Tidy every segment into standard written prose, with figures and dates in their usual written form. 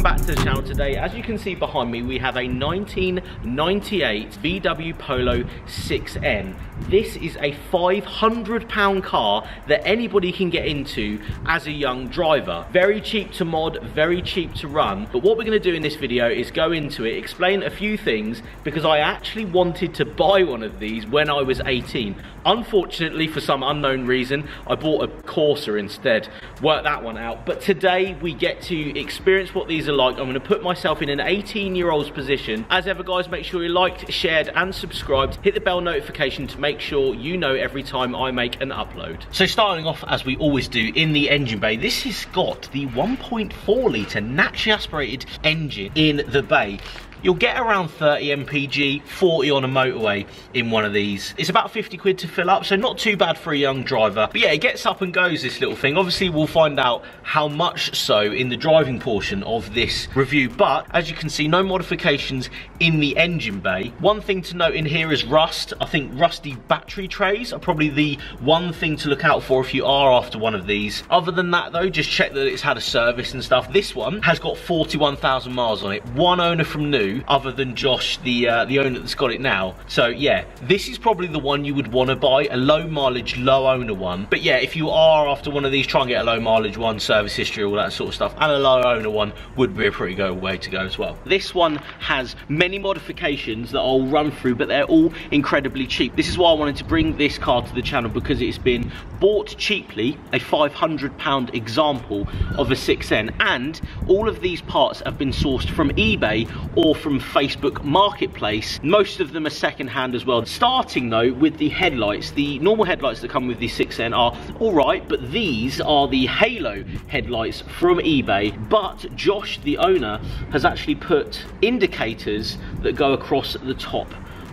back to the channel today. As you can see behind me, we have a 1998 VW Polo 6N. This is a £500 car that anybody can get into as a young driver. Very cheap to mod, very cheap to run. But what we're going to do in this video is go into it, explain a few things, because I actually wanted to buy one of these when I was 18. Unfortunately, for some unknown reason, I bought a Corsa instead. Worked that one out. But today we get to experience what these are like. I'm going to put myself in an 18-year-old's position. As ever, guys, make sure you liked, shared and subscribed. Hit the bell notification to make sure you know every time I make an upload. So starting off, as we always do, in the engine bay, this has got the 1.4 litre naturally aspirated engine in the bay. You'll get around 30 mpg, 40 on a motorway in one of these. It's about 50 quid to fill up, so not too bad for a young driver. But yeah, it gets up and goes, this little thing. Obviously, we'll find out how much so in the driving portion of this review. But as you can see, no modifications in the engine bay. One thing to note in here is rust. I think rusty battery trays are probably the one thing to look out for if you are after one of these. Other than that though, just check that it's had a service and stuff. This one has got 41,000 miles on it. One owner from new, other than Josh, the owner that's got it now. So yeah, this is probably the one you would want to buy, a low mileage, low owner one. But yeah, if you are after one of these, try and get a low mileage one, service history, all that sort of stuff, and a low owner one would be a pretty good way to go as well. This one has many modifications that I'll run through, but they're all incredibly cheap. This is why I wanted to bring this car to the channel, because it's been bought cheaply, a £500 example of a 6N, and all of these parts have been sourced from eBay or from Facebook Marketplace. Most of them are second hand as well. Starting though with the headlights, the normal headlights that come with the 6N are alright, but these are the halo headlights from eBay. But Josh, the owner, has actually put indicators that go across the top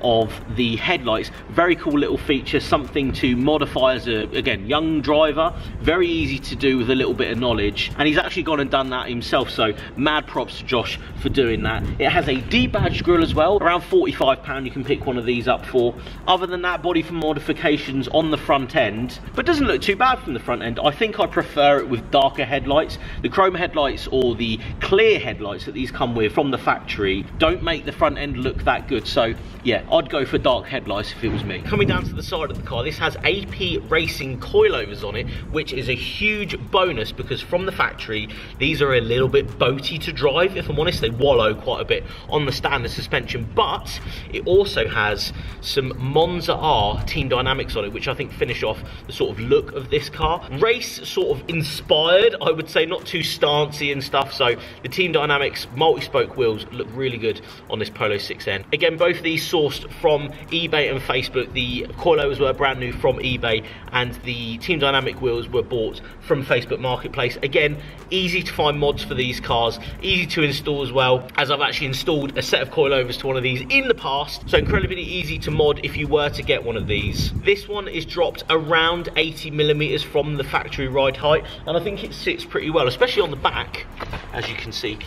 of the headlights. Very cool little feature, something to modify as a, again, young driver. Very easy to do with a little bit of knowledge, and he's actually gone and done that himself, so mad props to Josh for doing that. It has a debadged grille as well, around £45 you can pick one of these up for. Other than that, body for modifications on the front end, but doesn't look too bad from the front end. I think I prefer it with darker headlights. The chrome headlights or the clear headlights that these come with from the factory don't make the front end look that good, so yeah, I'd go for dark headlights if it was me. Coming down to the side of the car, this has AP Racing coilovers on it, which is a huge bonus because from the factory, these are a little bit boaty to drive. If I'm honest, they wallow quite a bit on the standard suspension, but it also has some Monza R Team Dynamics on it, which I think finish off the sort of look of this car. Race sort of inspired, I would say, not too stancy and stuff, so the Team Dynamics multi-spoke wheels look really good on this Polo 6N. Again, both of these sourced from eBay and Facebook. The coilovers were brand new from eBay, and the Team Dynamic wheels were bought from Facebook Marketplace. Again, easy to find mods for these cars, easy to install as well, as I've actually installed a set of coilovers to one of these in the past, so incredibly easy to mod if you were to get one of these. This one is dropped around 80mm from the factory ride height, and I think it sits pretty well, especially on the back, as you can see.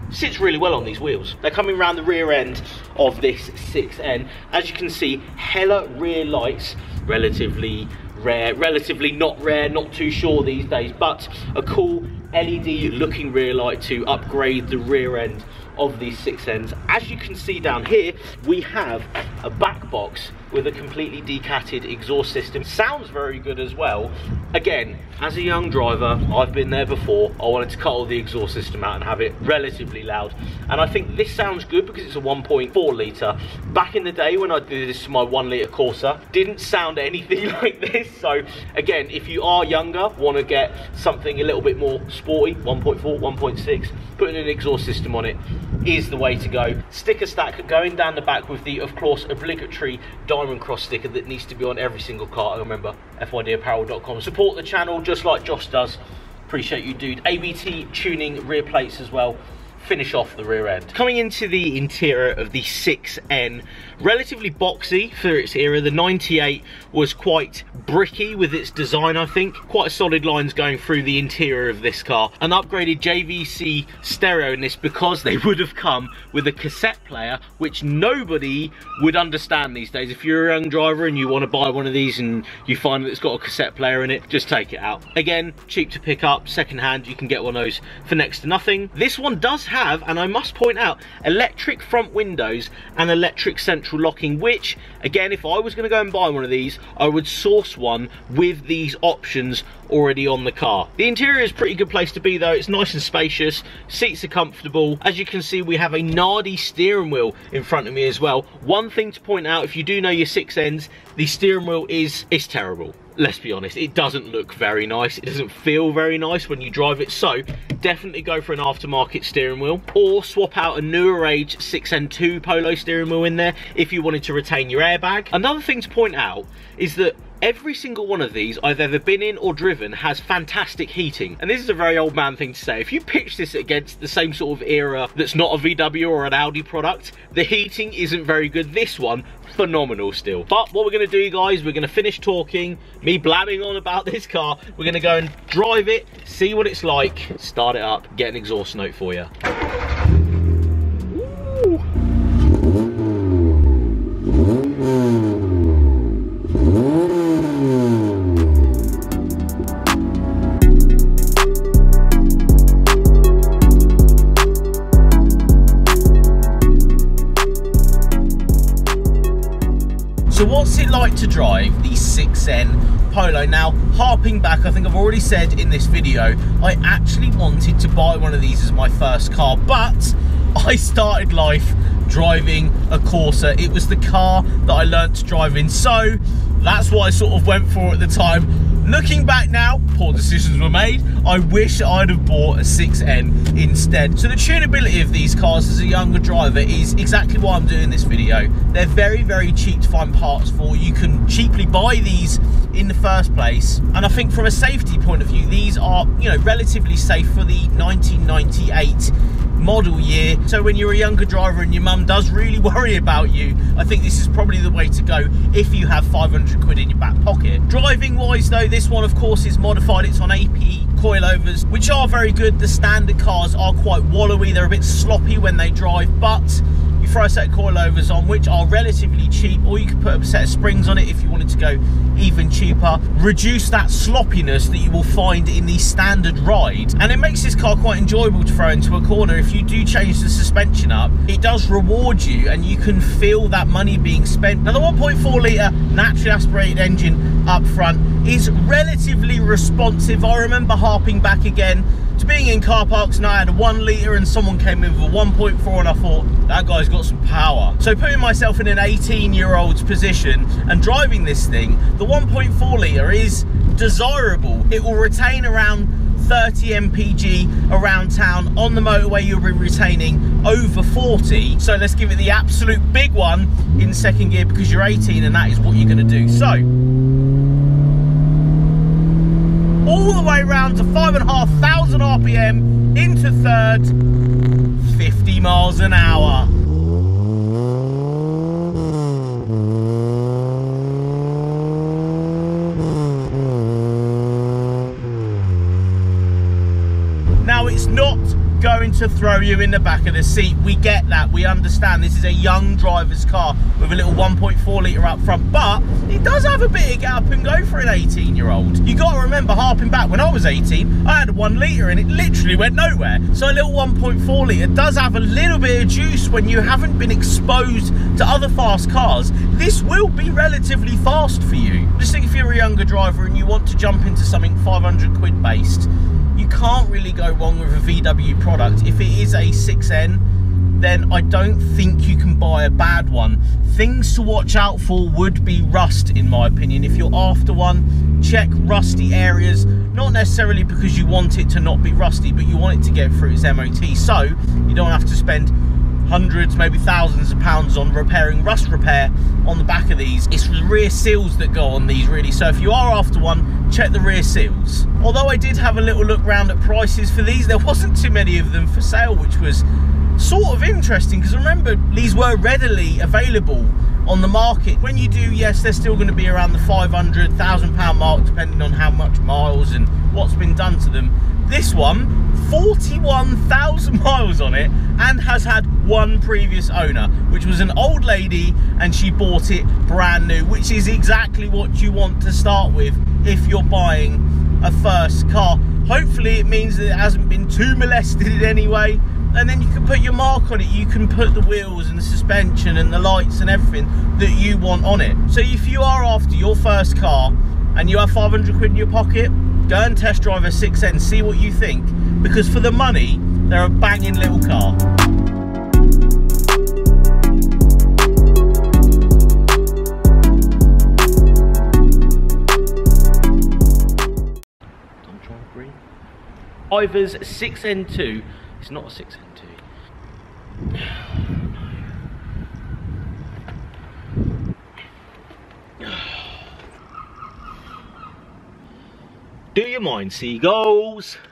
Sits really well on these wheels. They're coming around the rear end of this 6N. As you can see, hella rear lights, relatively rare, relatively not rare, not too sure these days, but a cool LED looking rear light to upgrade the rear end of these 6Ns. As you can see down here, we have a back box with a completely decatted exhaust system. Sounds very good as well. Again, as a young driver, I've been there before. I wanted to cut all the exhaust system out and have it relatively loud, and I think this sounds good because it's a 1.4 litre. Back in the day when I did this to my 1 litre Corsa, didn't sound anything like this. So again, if you are younger, want to get something a little bit more sporty, 1.4, 1.6, putting an exhaust system on it is the way to go. Sticker stack going down the back with the, of course, obligatory diamond cross sticker that needs to be on every single car. And remember, fydapparel.com. Support the channel just like Josh does. Appreciate you, dude. ABT tuning rear plates as well. Finish off the rear end. Coming into the interior of the 6N, relatively boxy for its era. The 98 was quite bricky with its design, I think. Quite solid lines going through the interior of this car. An upgraded JVC stereo in this because they would have come with a cassette player, which nobody would understand these days. If you're a young driver and you want to buy one of these and you find that it's got a cassette player in it, just take it out. Again, cheap to pick up, second hand, you can get one of those for next to nothing. This one does have have, and I must point out, electric front windows and electric central locking, which, again, if I was going to go and buy one of these, I would source one with these options already on the car. The interior is a pretty good place to be though. It's nice and spacious, seats are comfortable. As you can see, we have a Nardi steering wheel in front of me as well. One thing to point out, if you do know your 6Ns, the steering wheel is terrible. Let's be honest, it doesn't look very nice. It doesn't feel very nice when you drive it. So definitely go for an aftermarket steering wheel, or swap out a newer age 6N2 Polo steering wheel in there if you wanted to retain your airbag. Another thing to point out is that every single one of these I've ever been in or driven has fantastic heating. And this is a very old man thing to say. If you pitch this against the same sort of era that's not a VW or an Audi product, the heating isn't very good. This one, phenomenal still. But what we're going to do, guys, we're going to finish talking, me blabbing on about this car. We're going to go and drive it, see what it's like, start it up, get an exhaust note for you. So what's it like to drive the 6N Polo? Now, harping back, I think I've already said in this video, I actually wanted to buy one of these as my first car, but I started life driving a Corsa. It was the car that I learnt to drive in, so that's what I sort of went for at the time. Looking back now, poor decisions were made. I wish I'd have bought a 6N instead. So the tunability of these cars as a younger driver is exactly why I'm doing this video. They're very, very cheap to find parts for. You can cheaply buy these in the first place. And I think from a safety point of view, these are, you know, relatively safe for the 1998 model year. So when you're a younger driver and your mum does really worry about you, I think this is probably the way to go if you have 500 quid in your back pocket. Driving wise though, this one of course is modified. It's on AP coilovers, which are very good. The standard cars are quite wallowy, they're a bit sloppy when they drive, but you throw a set of coilovers on which are relatively cheap, or you could put a set of springs on it if you wanted to go even cheaper. Reduce that sloppiness that you will find in the standard ride, and it makes this car quite enjoyable to throw into a corner. If you do change the suspension up, it does reward you and you can feel that money being spent. Now the 1.4 litre naturally aspirated engine up front is relatively responsive. I remember harping back again to being in car parks and I had a 1 litre and someone came in with a 1.4 and I thought, that guy's got some power. So putting myself in an 18-year-old's position and driving this thing, the 1.4 litre is desirable. It will retain around 30 mpg around town. On the motorway you'll be retaining over 40. So let's give it the absolute big one in second gear because you're 18 and that is what you're going to do. So all the way around to 5,500 RPM into third, 50 miles an hour. Now it's not going to throw you in the back of the seat. We get that, we understand this is a young driver's car with a little 1.4 litre up front, but it does have a bit of get up and go for an 18-year-old. You got to remember, harping back, when I was 18 I had a 1 litre and it literally went nowhere. So a little 1.4 litre does have a little bit of juice when you haven't been exposed to other fast cars. This will be relatively fast for you. Just think if you're a younger driver and you want to jump into something 500 quid based, you can't really go wrong with a VW product. If it is a 6N, then I don't think you can buy a bad one. Things to watch out for would be rust, in my opinion. If you're after one, check rusty areas, not necessarily because you want it to not be rusty, but you want it to get through its MOT, so you don't have to spend hundreds, maybe thousands of pounds on repairing rust repair on the back of these. It's the rear seals that go on these really, so if you are after one, check the rear seals. Although I did have a little look round at prices for these, there wasn't too many of them for sale, which was sort of interesting because remember, these were readily available on the market. When you do, yes, they're still going to be around the £500,000 mark depending on how much miles and what's been done to them. This one, 41,000 miles on it and has had one previous owner, which was an old lady, and she bought it brand new, which is exactly what you want to start with if you're buying a first car. Hopefully it means that it hasn't been too molested in any way, and then you can put your mark on it. You can put the wheels and the suspension and the lights and everything that you want on it. So if you are after your first car and you have 500 quid in your pocket, go and test drive a 6N, see what you think, because for the money, they're a banging little car. I'm trying to breathe. Iver's 6N2. It's not a 6N2. Do you mind seagulls?